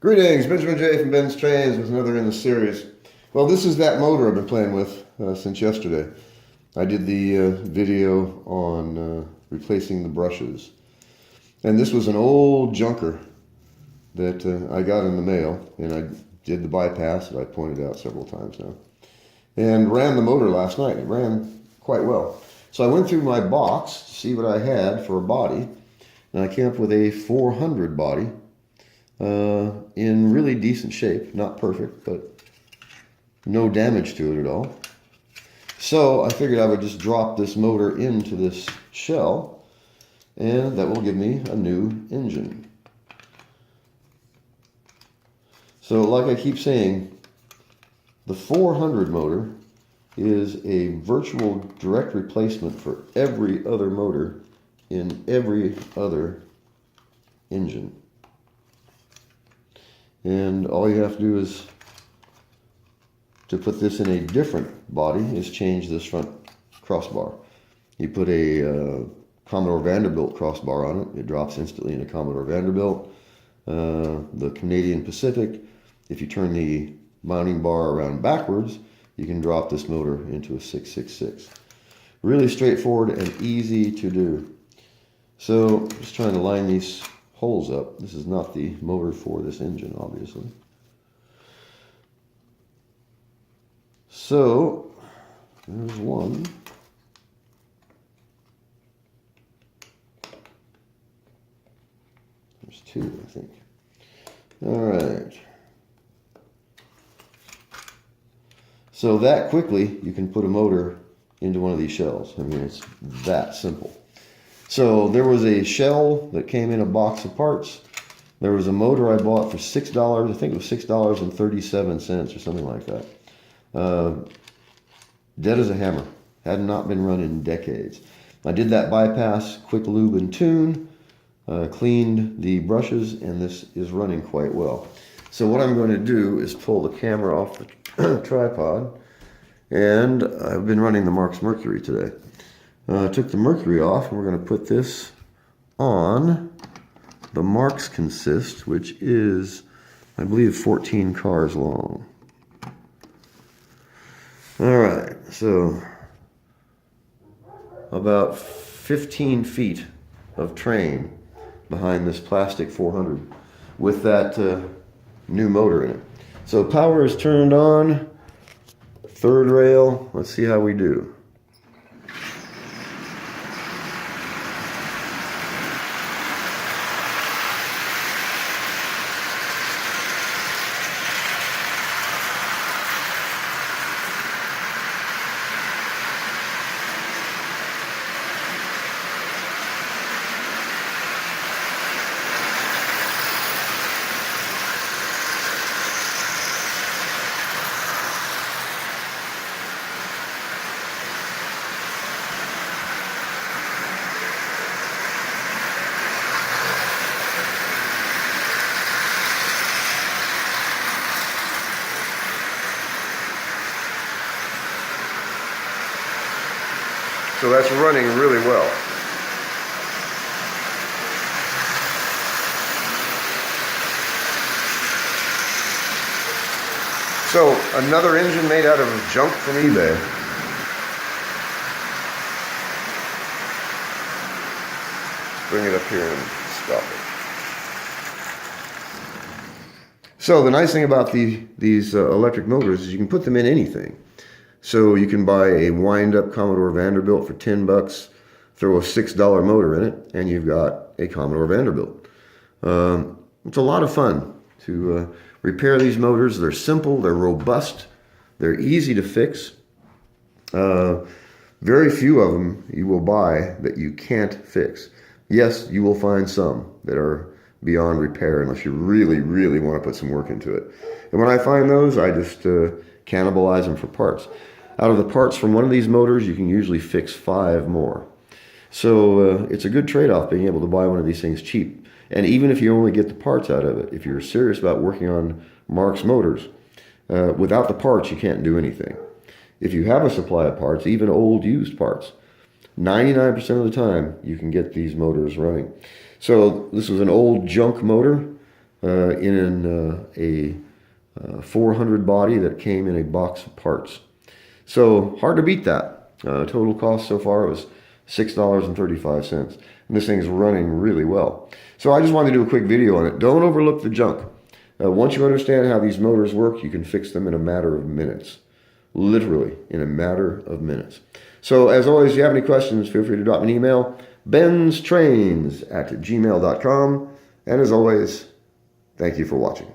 Greetings, Benjamin J. from BENZTRAINZ with another in the series. Well, this is that motor I've been playing with since yesterday. I did the video on replacing the brushes. And this was an old junker that I got in the mail, and I did the bypass that I pointed out several times now. And ran the motor last night. It ran quite well. So I went through my box to see what I had for a body, and I came up with a 400 body. In really decent shape, not perfect, but no damage to it at all. So I figured I would just drop this motor into this shell, and that will give me a new engine. So like I keep saying, the 400 motor is a virtual direct replacement for every other motor in every other engine. And all you have to do is, to put this in a different body, is change this front crossbar. You put a Commodore Vanderbilt crossbar on it, it drops instantly into Commodore Vanderbilt. The Canadian Pacific, if you turn the mounting bar around backwards, you can drop this motor into a 666. Really straightforward and easy to do. So, just trying to line these holes up. This is not the motor for this engine, obviously. So, there's one. There's two, I think. All right. So that quickly, you can put a motor into one of these shells. I mean, it's that simple. So there was a shell that came in a box of parts. There was a motor I bought for $6. I think it was $6.37 or something like that. Dead as a hammer. Had not been run in decades. I did that bypass, quick lube and tune, cleaned the brushes, and this is running quite well. So what I'm going to do is pull the camera off the tripod, and I've been running the Marx Mercury today. Took the mercury off, and we're going to put this on the Marx Consist, which is, I believe, 14 cars long. All right, so about 15 feet of train behind this plastic 400 with that new motor in it. So power is turned on, third rail. Let's see how we do. So that's running really well. So another engine made out of junk from eBay. Bring it up here and stop it. So the nice thing about these electric motors is you can put them in anything. So you can buy a wind-up Commodore Vanderbilt for 10 bucks, throw a $6 motor in it, and you've got a Commodore Vanderbilt. It's a lot of fun to repair these motors. They're simple, they're robust, they're easy to fix. Very few of them you will buy that you can't fix. Yes, you will find some that are beyond repair unless you really, really want to put some work into it. And when I find those, I just cannibalize them for parts. Out of the parts from one of these motors, you can usually fix 5 more. So it's a good trade-off being able to buy one of these things cheap. And even if you only get the parts out of it, if you're serious about working on Marx motors, without the parts, you can't do anything. If you have a supply of parts, even old used parts, 99% of the time, you can get these motors running. So this was an old junk motor. in a 400 body that came in a box of parts. So hard to beat that. Total cost so far was $6.35. And this thing's running really well. So I just wanted to do a quick video on it. Don't overlook the junk. Once you understand how these motors work, you can fix them in a matter of minutes. Literally, in a matter of minutes. So as always, if you have any questions, feel free to drop me an email. BENZTRAINZ@gmail.com. And as always, thank you for watching.